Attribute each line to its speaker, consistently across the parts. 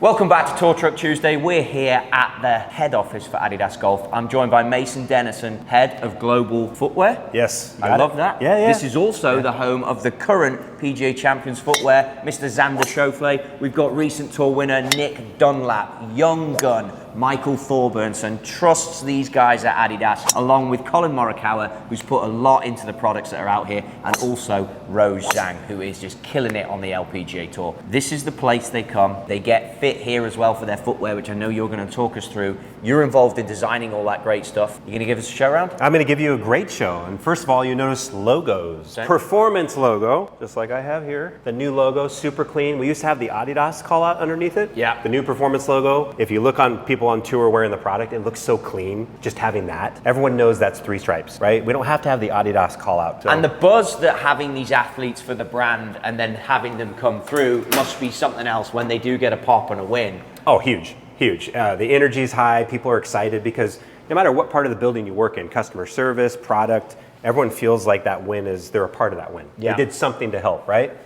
Speaker 1: Welcome back to Tour Truck Tuesday. We're here at the head office for Adidas Golf. I'm joined by Masun Denison, head of global footwear.
Speaker 2: Yes.
Speaker 1: I love that.
Speaker 2: Yeah.
Speaker 1: This is also the home of the current PGA Champions Footwear, Mr. Xander Schauffele. We've got recent tour winner Nick Dunlap, young gun Michael Thorbjornsen trusts these guys at Adidas, along with Colin Morikawa, who's put a lot into the products that are out here, and also Rose Zhang, who is just killing it on the LPGA Tour. This is the place they come. They get fit here as well for their footwear, which I know you're going to talk us through. You're involved in designing all that great stuff. You're going to give us a show around?
Speaker 2: I'm going to give you a great show. And first of all, you notice logos. Okay. Performance logo, just like I have here. The new logo, super clean. We used to have the Adidas call out underneath it.
Speaker 1: Yeah.
Speaker 2: The new performance logo. If you look on people on tour wearing the product, it looks so clean. Just having that. Everyone knows that's three stripes, right? We don't have to have the Adidas call out. So.
Speaker 1: And the buzz that having these athletes for the brand and then having them come through must be something else when they do get a pop and a win.
Speaker 2: Oh, huge. The energy's high. People are excited because no matter what part of the building you work in, customer service, product, everyone feels like that win is, they're a part of that win.
Speaker 1: Yeah.
Speaker 2: They did something to help, right?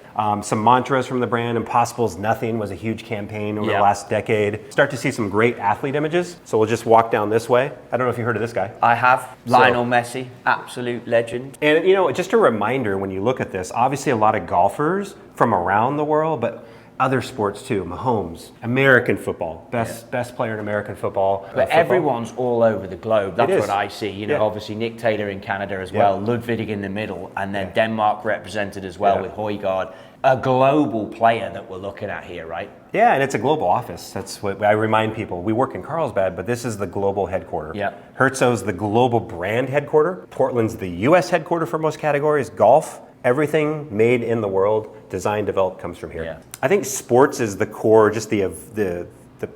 Speaker 2: Some mantras from the brand. Impossible's nothing was a huge campaign over the last decade. Start to see some great athlete images. So we'll just walk down this way. I don't know if you heard of this guy.
Speaker 1: I have. Lionel Messi, absolute legend.
Speaker 2: And you know, just a reminder when you look at this, obviously a lot of golfers from around the world, but other sports too. Mahomes, American football, best player in American football.
Speaker 1: But everyone's all over the globe. That's what I see. You know,
Speaker 2: Yeah.
Speaker 1: Obviously Nick Taylor in Canada as well, Ludwig in the middle, and then Denmark represented as well with Højgaard. A global player that we're looking at here, right?
Speaker 2: Yeah, and it's a global office. That's what I remind people. We work in Carlsbad, but this is the global headquarters.
Speaker 1: Yeah.
Speaker 2: Herzog's the global brand headquarter. Portland's the U.S. headquarter for most categories. Golf, everything made in the world, designed, developed, comes from here.
Speaker 1: Yeah.
Speaker 2: I think sports is the core, just the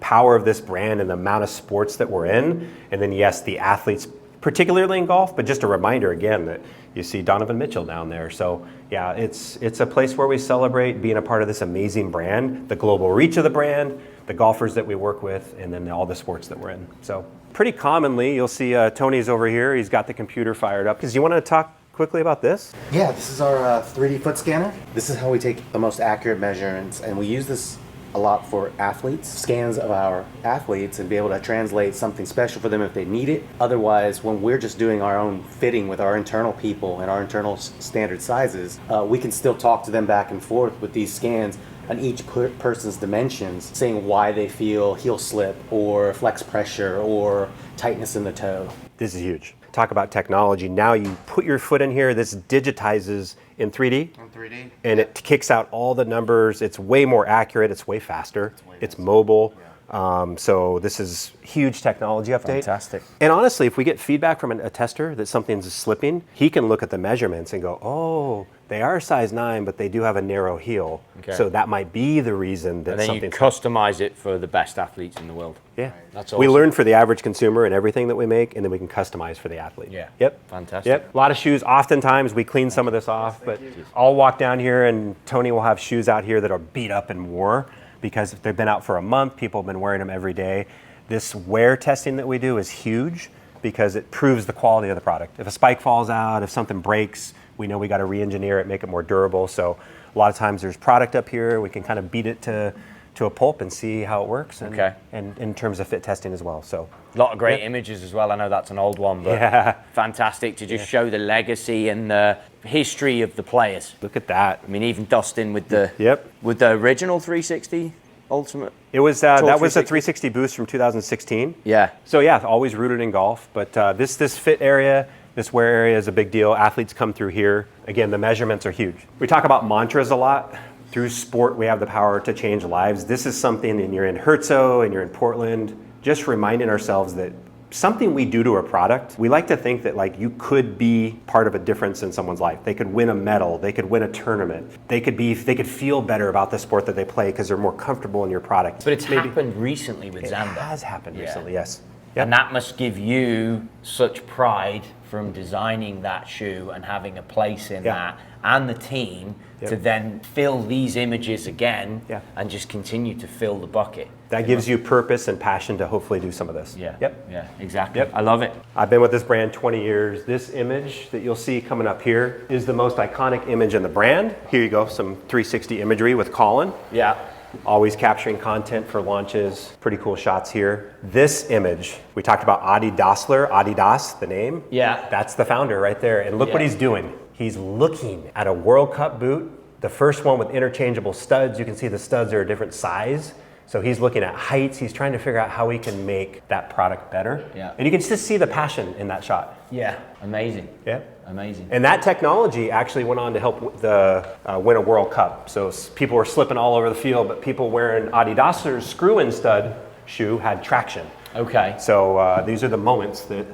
Speaker 2: power of this brand and the amount of sports that we're in. And then yes, the athletes, particularly in golf, but just a reminder again that you see Donovan Mitchell down there. So yeah, it's a place where we celebrate being a part of this amazing brand, the global reach of the brand, the golfers that we work with, and then all the sports that we're in. So pretty commonly, you'll see Tony's over here. He's got the computer fired up. Because you want to talk quickly about this?
Speaker 3: Yeah, this is our 3D foot scanner. This is how we take the most accurate measurements, and we use this a lot for athletes, scans of our athletes, and be able to translate something special for them if they need it. Otherwise, when we're just doing our own fitting with our internal people and our internal standard sizes, we can still talk to them back and forth with these scans on each person's dimensions, saying why they feel heel slip or flex pressure or tightness in the toe.
Speaker 2: This is huge. Talk about technology. Now you put your foot in here, this digitizes in 3D.
Speaker 3: In 3D.
Speaker 2: And it kicks out all the numbers. It's way more accurate. It's way faster. It's mobile. Yeah. So this is huge technology update.
Speaker 1: Fantastic.
Speaker 2: And honestly, if we get feedback from a tester that something's slipping, he can look at the measurements and go, oh, they are size 9, but they do have a narrow heel. Okay. So that might be the reason that something's...
Speaker 1: And then you customize it for the best athletes in the world.
Speaker 2: Yeah.
Speaker 1: That's awesome.
Speaker 2: We learn for the average consumer and everything that we make, and then we can customize for the athlete.
Speaker 1: Yeah.
Speaker 2: Yep.
Speaker 1: Fantastic.
Speaker 2: Yep. A lot of shoes. Oftentimes we clean some of this off, but I'll walk down here and Tony will have shoes out here that are beat up and wore because if they've been out for a month, people have been wearing them every day. This wear testing that we do is huge because it proves the quality of the product. If a spike falls out, if something breaks, we know we got to re-engineer it, make it more durable. So a lot of times there's product up here. We can kind of beat it to a pulp and see how it works. And in terms of fit testing as well. So
Speaker 1: a lot of great images as well. I know that's an old one, but fantastic to just show the legacy and the history of the players.
Speaker 2: Look at that.
Speaker 1: I mean, even Dustin with the original 360 Ultimate.
Speaker 2: It was that was a 360 boost from 2016.
Speaker 1: Yeah.
Speaker 2: So yeah, always rooted in golf. But this fit area, this wear area is a big deal. Athletes come through here. Again, the measurements are huge. We talk about mantras a lot. Through sport, we have the power to change lives. This is something, and you're in Herzog and you're in Portland, just reminding ourselves that something we do to a product, we like to think that like you could be part of a difference in someone's life. They could win a medal, they could win a tournament, they could feel better about the sport that they play because they're more comfortable in your product.
Speaker 1: But it's happened recently with Xander.
Speaker 2: It has happened recently, yes. Yep.
Speaker 1: And that must give you such pride from designing that shoe and having a place in that, and the team to then fill these images again and just continue to fill the bucket.
Speaker 2: That gives you purpose and passion to hopefully do some of this.
Speaker 1: Yeah.
Speaker 2: Yep.
Speaker 1: Yeah, exactly. Yep. I love it.
Speaker 2: I've been with this brand 20 years. This image that you'll see coming up here is the most iconic image in the brand. Here you go, some 360 imagery with Colin.
Speaker 1: Yeah.
Speaker 2: Always capturing content for launches. Pretty cool shots here. This image, we talked about Adidas, the name.
Speaker 1: Yeah.
Speaker 2: That's the founder right there. And look what he's doing. He's looking at a World Cup boot, the first one with interchangeable studs. You can see the studs are a different size. So he's looking at heights. He's trying to figure out how he can make that product better.
Speaker 1: Yeah.
Speaker 2: And you can just see the passion in that shot.
Speaker 1: Yeah, amazing.
Speaker 2: Yeah.
Speaker 1: Amazing.
Speaker 2: And that technology actually went on to help win a World Cup. So people were slipping all over the field, but people wearing Adidas's screw-in stud shoe had traction.
Speaker 1: Okay.
Speaker 2: So these are the moments that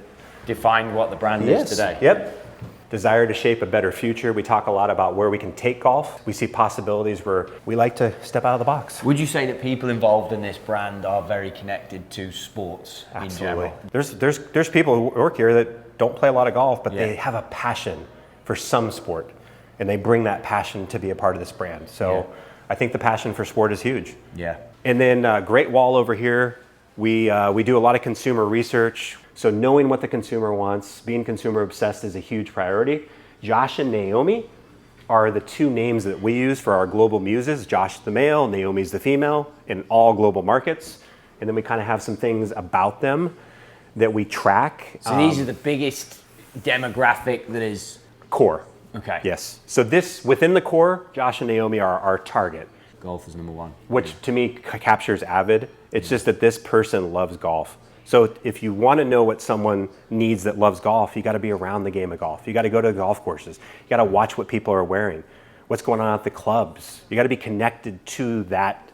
Speaker 1: Defined what the brand is today.
Speaker 2: Yep. Desire to shape a better future. We talk a lot about where we can take golf. We see possibilities where we like to step out of the box.
Speaker 1: Would you say that people involved in this brand are very connected to sports in
Speaker 2: Absolutely.
Speaker 1: general?
Speaker 2: There's people who work here that don't play a lot of golf, but they have a passion for some sport, and they bring that passion to be a part of this brand. So I think the passion for sport is huge.
Speaker 1: Yeah.
Speaker 2: And then Great Wall over here, we do a lot of consumer research. So knowing what the consumer wants, being consumer obsessed is a huge priority. Josh and Naomi are the two names that we use for our global muses. Josh the male, Naomi's the female in all global markets. And then we kind of have some things about them that we track.
Speaker 1: So these are the biggest demographic that is
Speaker 2: Core.
Speaker 1: okay.
Speaker 2: Yes. So this, within the core, Josh and Naomi are our target,
Speaker 1: Golf is number one.
Speaker 2: which to me captures avid. It's just that this person loves golf. So if you want to know what someone needs that loves golf, you got to be around the game of golf. You got to go to golf courses. You got to watch what people are wearing, what's going on at the clubs. You got to be connected to that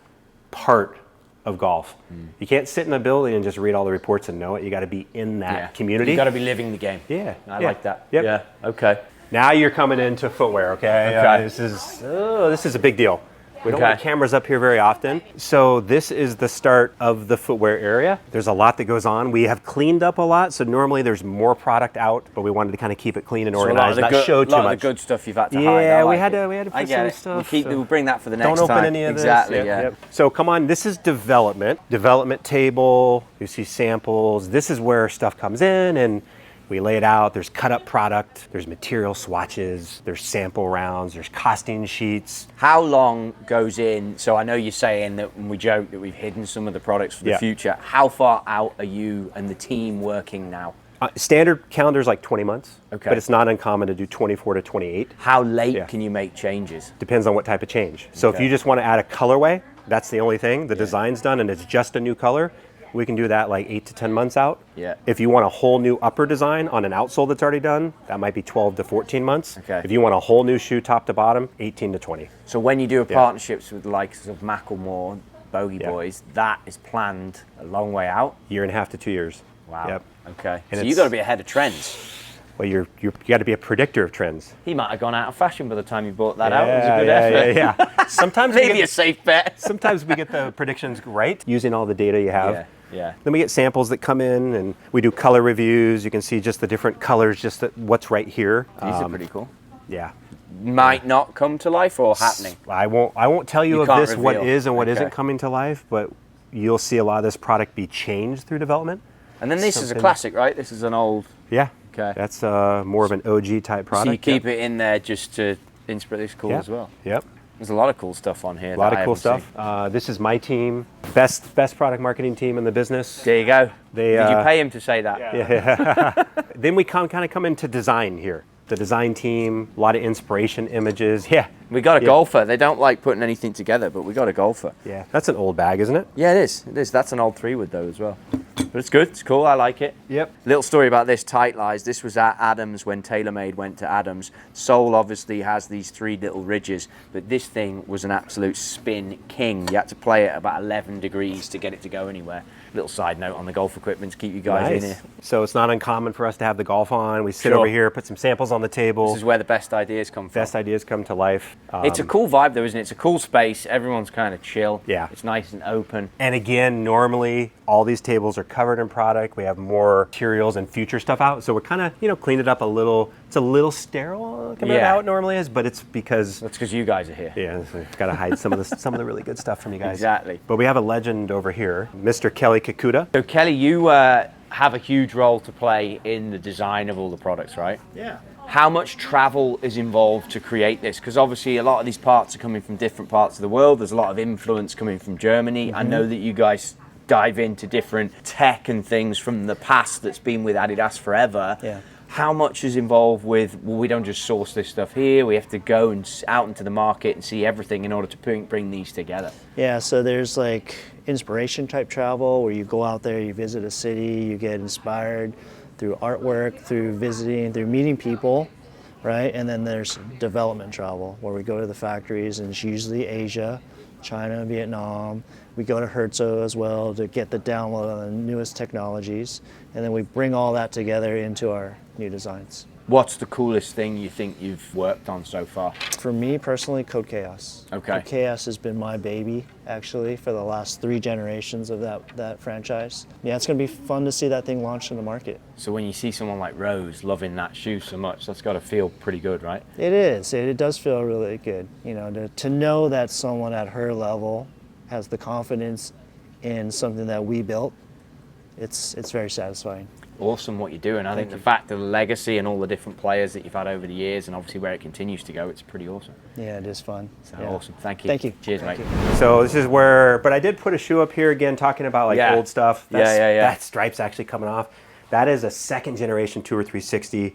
Speaker 2: part of golf. You can't sit in a building and just read all the reports and know it. You got to be in that community.
Speaker 1: You got to be living the game.
Speaker 2: Yeah.
Speaker 1: I like that.
Speaker 2: Yep.
Speaker 1: Yeah. Okay.
Speaker 2: Now you're coming into footwear, okay?
Speaker 1: Okay.
Speaker 2: This is a big deal. We don't have cameras up here very often. So this is the start of the footwear area. There's a lot that goes on. We have cleaned up a lot, so normally there's more product out, but we wanted to kind of keep it clean and organized, not show too much.
Speaker 1: A lot of the good stuff you've had to hide.
Speaker 2: Yeah,
Speaker 1: I
Speaker 2: we had
Speaker 1: like
Speaker 2: to put some stuff.
Speaker 1: We'll bring that for the next
Speaker 2: Don't
Speaker 1: time.
Speaker 2: open any of this.
Speaker 1: Exactly,
Speaker 2: Yep,
Speaker 1: yeah.
Speaker 2: yep. So come on, this is development table. You see samples. This is where stuff comes in and we lay it out. There's cut up product, there's material swatches, there's sample rounds, there's costing sheets.
Speaker 1: How long goes in? So I know you're saying that when we joke that we've hidden some of the products for the future. How far out are you and the team working now?
Speaker 2: Standard calendar is like 20 months,
Speaker 1: Okay.
Speaker 2: but it's not uncommon to do 24 to 28.
Speaker 1: How late can you make changes?
Speaker 2: Depends on what type of change. So if you just want to add a colorway, that's the only thing. The design's done and it's just a new color. We can do that like 8 to 10 months out.
Speaker 1: Yeah.
Speaker 2: If you want a whole new upper design on an outsole that's already done, that might be 12 to 14 months.
Speaker 1: Okay.
Speaker 2: If you want a whole new shoe top to bottom, 18 to 20.
Speaker 1: So when you do partnerships with the likes of Macklemore, Bogey Boys, that is planned a long way out?
Speaker 2: Year and a half to 2 years.
Speaker 1: Wow.
Speaker 2: Yep.
Speaker 1: Okay.
Speaker 2: And
Speaker 1: so you got to be ahead of trends.
Speaker 2: Well, you got to be a predictor of trends.
Speaker 1: He might have gone out of fashion by the time you bought that out. It was a good effort.
Speaker 2: Yeah. Sometimes
Speaker 1: Maybe a safe bet.
Speaker 2: Sometimes we get the predictions right using all the data you have.
Speaker 1: Yeah.
Speaker 2: Then we get samples that come in and we do color reviews. You can see just the different colors, just what's right here.
Speaker 1: These are pretty cool.
Speaker 2: Yeah.
Speaker 1: Might not come to life or happening.
Speaker 2: I won't tell you of
Speaker 1: can't
Speaker 2: this what
Speaker 1: reveal.
Speaker 2: is and what
Speaker 1: Okay.
Speaker 2: isn't coming to life, but you'll see a lot of this product be changed through development.
Speaker 1: And then this is a
Speaker 2: Something-
Speaker 1: classic, right? This is an old.
Speaker 2: Yeah.
Speaker 1: Okay.
Speaker 2: That's more of an OG type product.
Speaker 1: So you keep it in there just to inspire. This cool as well.
Speaker 2: Yep.
Speaker 1: There's a lot of cool stuff on here.
Speaker 2: A lot of cool stuff. This is my team, best product marketing team in the business.
Speaker 1: There you go.
Speaker 2: They,
Speaker 1: Did you pay him to say that?
Speaker 2: Then we kind of come into design here. The design team, a lot of inspiration images. Yeah.
Speaker 1: We got a golfer. They don't like putting anything together, but we got a golfer.
Speaker 2: Yeah. That's an old bag, isn't it?
Speaker 1: Yeah, it is. It is. That's an old 3-wood though as well. But it's good. It's cool. I like it.
Speaker 2: Yep.
Speaker 1: Little story about this Tight Lies. This was at Adams when TaylorMade went to Adams. Sole obviously has these 3 little ridges, but this thing was an absolute spin king. You had to play it about 11 degrees to get it to go anywhere. Little side note on the golf equipment to keep you guys in here.
Speaker 2: So it's not uncommon for us to have the golf on. We sit
Speaker 1: Sure.
Speaker 2: over here, put some samples on the table.
Speaker 1: This is where the best ideas come from.
Speaker 2: Best ideas come to life.
Speaker 1: It's a cool vibe though, isn't it? It's a cool space. Everyone's kind of chill.
Speaker 2: Yeah.
Speaker 1: It's nice and open.
Speaker 2: And again, normally all these tables are covered in product. We have more materials and future stuff out. So we're kind of, cleaned it up a little. It's a little sterile compared to how it normally is, but it's because
Speaker 1: That's because you guys are here.
Speaker 2: yeah, we've got to hide some of the really good stuff from you guys.
Speaker 1: Exactly.
Speaker 2: But we have a legend over here, Mr. Kelly Kikuta.
Speaker 1: So Kelly, you have a huge role to play in the design of all the products, right?
Speaker 4: Yeah.
Speaker 1: How much travel is involved to create this? Because obviously a lot of these parts are coming from different parts of the world. There's a lot of influence coming from Germany. I know that you guys dive into different tech and things from the past that's been with Adidas forever.
Speaker 4: Yeah.
Speaker 1: How much is involved with, well, we don't just source this stuff here, we have to go and out into the market and see everything in order to bring these together?
Speaker 4: Yeah, so there's like inspiration type travel where you go out there, you visit a city, you get inspired through artwork, through visiting, through meeting people, right? And then there's development travel where we go to the factories, and it's usually Asia, China, Vietnam. We go to Herzo as well to get the download on the newest technologies, and then we bring all that together into our new designs.
Speaker 1: What's the coolest thing you think you've worked on so far?
Speaker 4: For me personally, Code Chaos.
Speaker 1: Okay.
Speaker 4: Code Chaos has been my baby, actually, for the last 3 generations of that franchise. Yeah, it's going to be fun to see that thing launch in the market.
Speaker 1: So when you see someone like Rose loving that shoe so much, that's got to feel pretty good, right?
Speaker 4: It is. It does feel really good. You know, to know that someone at her level has the confidence in something that we built, it's very satisfying.
Speaker 1: Awesome what you're doing. I think the fact of the legacy and all the different players that you've had over the years, and obviously where it continues to go, it's pretty awesome.
Speaker 4: Yeah, it is fun.
Speaker 1: So
Speaker 4: Yeah.
Speaker 1: awesome. Thank you.
Speaker 4: Thank you.
Speaker 1: Cheers,
Speaker 4: Thank
Speaker 1: mate.
Speaker 4: you.
Speaker 2: So this is where, but I did put a shoe up here again, talking about like
Speaker 1: Yeah.
Speaker 2: old stuff.
Speaker 1: Yeah.
Speaker 2: That stripe's actually coming off. That is a second generation Tour 360.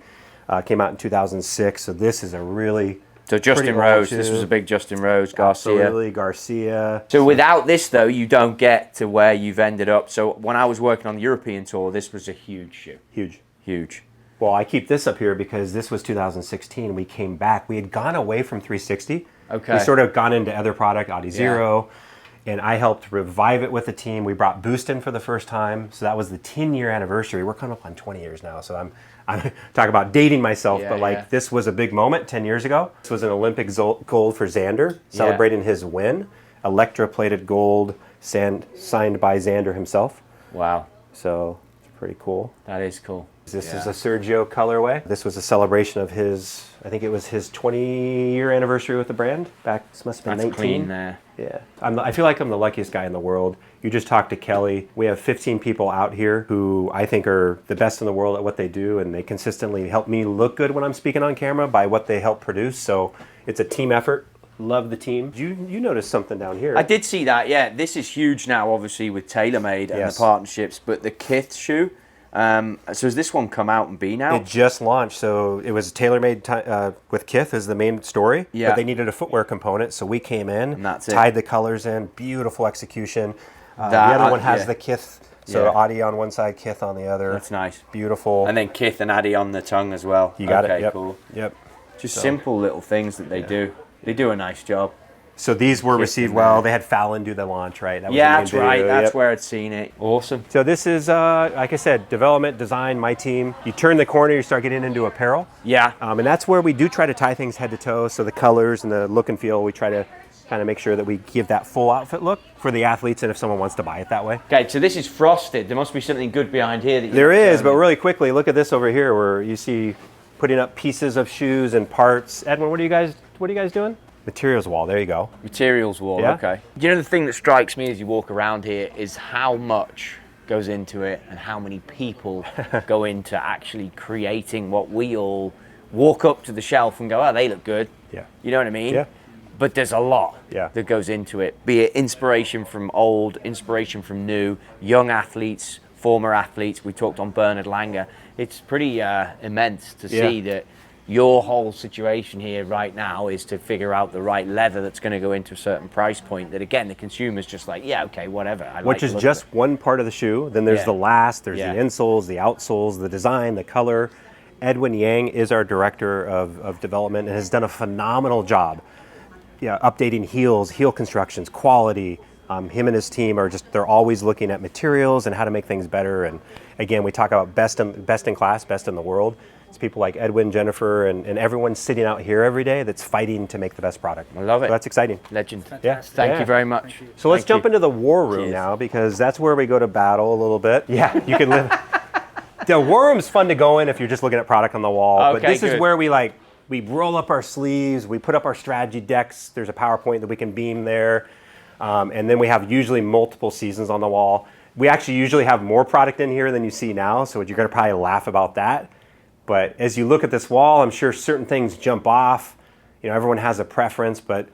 Speaker 2: Came out in 2006. So this is a really
Speaker 1: So Justin
Speaker 2: pretty
Speaker 1: Rose,
Speaker 2: old
Speaker 1: this
Speaker 2: shoe.
Speaker 1: was a big Justin Rose, Garcia.
Speaker 2: Absolutely, Garcia.
Speaker 1: So without this though, you don't get to where you've ended up. So when I was working on the European tour, this was a huge shoe. Huge.
Speaker 2: Well, I keep this up here because this was 2016. We came back. We had gone away from 360.
Speaker 1: Okay.
Speaker 2: We sort of gone into other product, Audi Zero, and I helped revive it with the team. We brought Boost in for the first time. So that was the 10-year anniversary. We're coming up on 20 years now. So I'm talking about dating myself,
Speaker 1: Yeah,
Speaker 2: but like this was a big moment 10 years ago. This was an Olympic gold for Xander, celebrating his win. Electroplated gold, signed by Xander himself.
Speaker 1: Wow.
Speaker 2: So it's pretty cool.
Speaker 1: That is cool.
Speaker 2: This is a Sergio colorway. This was a celebration of his, I think it was his 20-year anniversary with the brand. Back, this must have been
Speaker 1: That's
Speaker 2: 19.
Speaker 1: clean there.
Speaker 2: Yeah. I feel like I'm the luckiest guy in the world. You just talked to Kelly. We have 15 people out here who I think are the best in the world at what they do, and they consistently help me look good when I'm speaking on camera by what they help produce. So it's a team effort. Love the team. You noticed something down here.
Speaker 1: I did see that, yeah. This is huge now, obviously, with TaylorMade and
Speaker 2: Yes.
Speaker 1: the partnerships, but the Kith shoe, so has this one come out and been out?
Speaker 2: It just launched, so it was TaylorMade with Kith is the main story.
Speaker 1: Yeah.
Speaker 2: But they needed a footwear component, so we came in,
Speaker 1: And that's it.
Speaker 2: tied the colors in, beautiful execution. The
Speaker 1: That,
Speaker 2: other one has
Speaker 1: yeah.
Speaker 2: the Kith, so
Speaker 1: Yeah.
Speaker 2: Audi on one side, Kith on the other.
Speaker 1: That's nice.
Speaker 2: Beautiful.
Speaker 1: And then Kith and Addy on the tongue as well.
Speaker 2: You got
Speaker 1: Okay,
Speaker 2: it. Yep.
Speaker 1: Cool.
Speaker 2: Yep.
Speaker 1: Just simple little things that they do. They do a nice job.
Speaker 2: So these were
Speaker 1: Kith
Speaker 2: received
Speaker 1: and
Speaker 2: well.
Speaker 1: Addy.
Speaker 2: They had Fallon do the launch, right? That was
Speaker 1: Yeah,
Speaker 2: the main
Speaker 1: that's right.
Speaker 2: video.
Speaker 1: That's
Speaker 2: Yep.
Speaker 1: where I'd seen it. Awesome.
Speaker 2: So this is, like I said, development, design, my team. You turn the corner, you start getting into apparel.
Speaker 1: Yeah.
Speaker 2: And that's where we do try to tie things head to toe. So the colors and the look and feel, we try to kind of make sure that we give that full outfit look for the athletes and if someone wants to buy it that way.
Speaker 1: Okay, so this is frosted. There must be something good behind here. That
Speaker 2: There is, but really quickly, look at this over here where you see putting up pieces of shoes and parts. Edwin, what are you guys doing? Materials wall, there you go.
Speaker 1: Materials wall,
Speaker 2: Yeah.
Speaker 1: okay. You know, the thing that strikes me as you walk around here is how much goes into it and how many people go into actually creating what we all walk up to the shelf and go, oh, they look good.
Speaker 2: Yeah.
Speaker 1: You know what I mean?
Speaker 2: Yeah.
Speaker 1: But there's a lot
Speaker 2: Yeah.
Speaker 1: that goes into it, be it inspiration from old, inspiration from new, young athletes, former athletes. We talked on Bernard Langer. It's pretty immense to see that your whole situation here right now is to figure out the right leather that's going to go into a certain price point that, again, the consumer's just like, yeah, okay, whatever. I like
Speaker 2: Which
Speaker 1: the
Speaker 2: is
Speaker 1: look of
Speaker 2: just
Speaker 1: it.
Speaker 2: one part of the shoe. Then there's
Speaker 1: Yeah.
Speaker 2: the last, there's
Speaker 1: Yeah.
Speaker 2: the insoles, the outsoles, the design, the color. Edwin Yang is our director of development and has done a phenomenal job. Yeah, updating heels, heel constructions, quality. Him and his team are they're always looking at materials and how to make things better. And again, we talk about best in class, best in the world. It's people like Edwin, Jennifer, and everyone sitting out here every day that's fighting to make the best product.
Speaker 1: I love it.
Speaker 2: So that's exciting.
Speaker 1: Legend.
Speaker 2: Yeah.
Speaker 1: Thank
Speaker 2: Yeah.
Speaker 1: you very much.
Speaker 2: So let's
Speaker 1: Thank
Speaker 2: jump
Speaker 1: you.
Speaker 2: into the war room
Speaker 1: Cheers.
Speaker 2: now because that's where we go to battle a little bit. Yeah, you can live. The war room's fun to go in if you're just looking at product on the wall. But
Speaker 1: Okay,
Speaker 2: this is
Speaker 1: good.
Speaker 2: where we roll up our sleeves, we put up our strategy decks. There's a PowerPoint that we can beam there. And then we have usually multiple seasons on the wall. We actually usually have more product in here than you see now, so you're going to probably laugh about that. But as you look at this wall, I'm sure certain things jump off. You know, everyone has a preference, but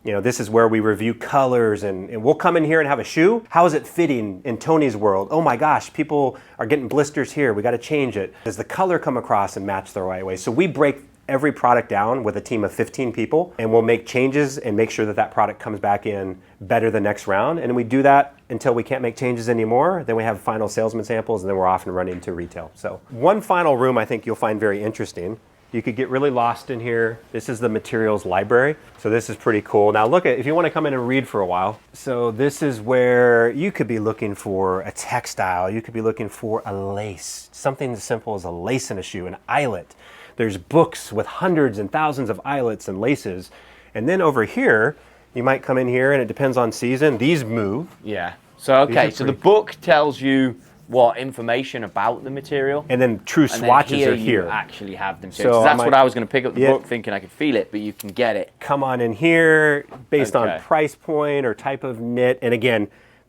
Speaker 2: you know, this is where we review colors, and we'll come in here and have a shoe. How is it fitting in Tony's world? Oh my gosh, people are getting blisters here. We got to change it. Does the color come across and match the right way? So we break every product down with a team of 15 people, and we'll make changes and make sure that that product comes back in better the next round. And we do that until we can't make changes anymore. Then we have final salesman samples, and then we're off and running to retail. So one final room I think you'll find very interesting. You could get really lost in here. This is the materials library. So this is pretty cool. Now look at, if you want to come in and read for a while. So this is where you could be looking for a textile. You could be looking for a lace, something as simple as a lace in a shoe, an eyelet. There's books with hundreds and thousands of eyelets and laces. And then over here, you might come in here, and it depends on season. These move.
Speaker 1: Yeah. So, okay, so the book tells you what information about the material,
Speaker 2: and then true swatches are here.
Speaker 1: You actually have them. So that's what I was going to pick up the book thinking I could feel it, but you can get it.
Speaker 2: Come on in here based on price point or type of knit. And again,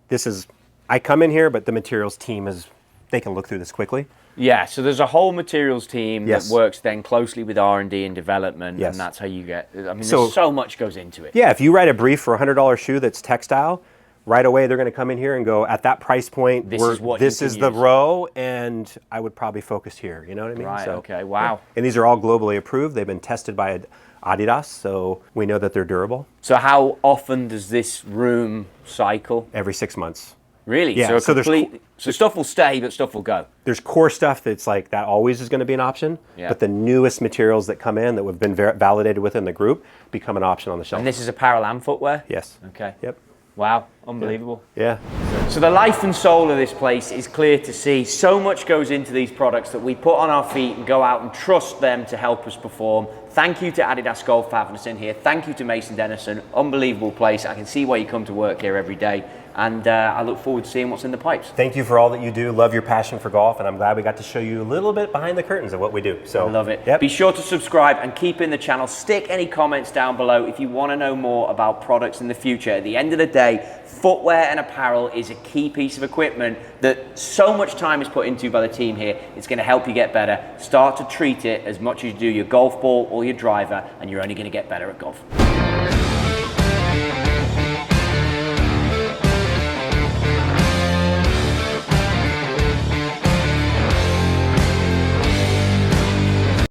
Speaker 2: this is, I come in here, but the materials team is, they can look through this quickly.
Speaker 1: Yeah, so there's a whole materials team that works then closely with R&D and development, and that's how you get, I mean, there's so much goes into it.
Speaker 2: Yeah, if you write a brief for a $100 shoe that's textile, right away they're going to come in here and go, at that price point, this is the row, and I would probably focus here, you know what I mean?
Speaker 1: Right, okay, wow.
Speaker 2: And these are all globally approved. They've been tested by Adidas, so we know that they're durable.
Speaker 1: So how often does this room cycle?
Speaker 2: Every 6 months.
Speaker 1: Really?
Speaker 2: Yeah,
Speaker 1: so stuff will stay, but stuff will go.
Speaker 2: There's core stuff that's like, that always is going to be an option, but the newest materials that come in that have been validated within the group become an option on the shelf.
Speaker 1: And this is apparel and footwear?
Speaker 2: Yes.
Speaker 1: Okay.
Speaker 2: Yep.
Speaker 1: Wow, unbelievable.
Speaker 2: Yeah.
Speaker 1: So the life and soul of this place is clear to see. So much goes into these products that we put on our feet and go out and trust them to help us perform. Thank you to Adidas Golf for having us in here. Thank you to Masun Denison. Unbelievable place. I can see why you come to work here every day. And I look forward to seeing what's in the pipes.
Speaker 2: Thank you for all that you do. Love your passion for golf, and I'm glad we got to show you a little bit behind the curtains of what we do. So
Speaker 1: I love it.
Speaker 2: Yep.
Speaker 1: Be sure to subscribe and keep in the channel. Stick any comments down below if you want to know more about products in the future. At the end of the day, footwear and apparel is a key piece of equipment that so much time is put into by the team here. It's going to help you get better. Start to treat it as much as you do your golf ball or your driver, and you're only going to get better at golf.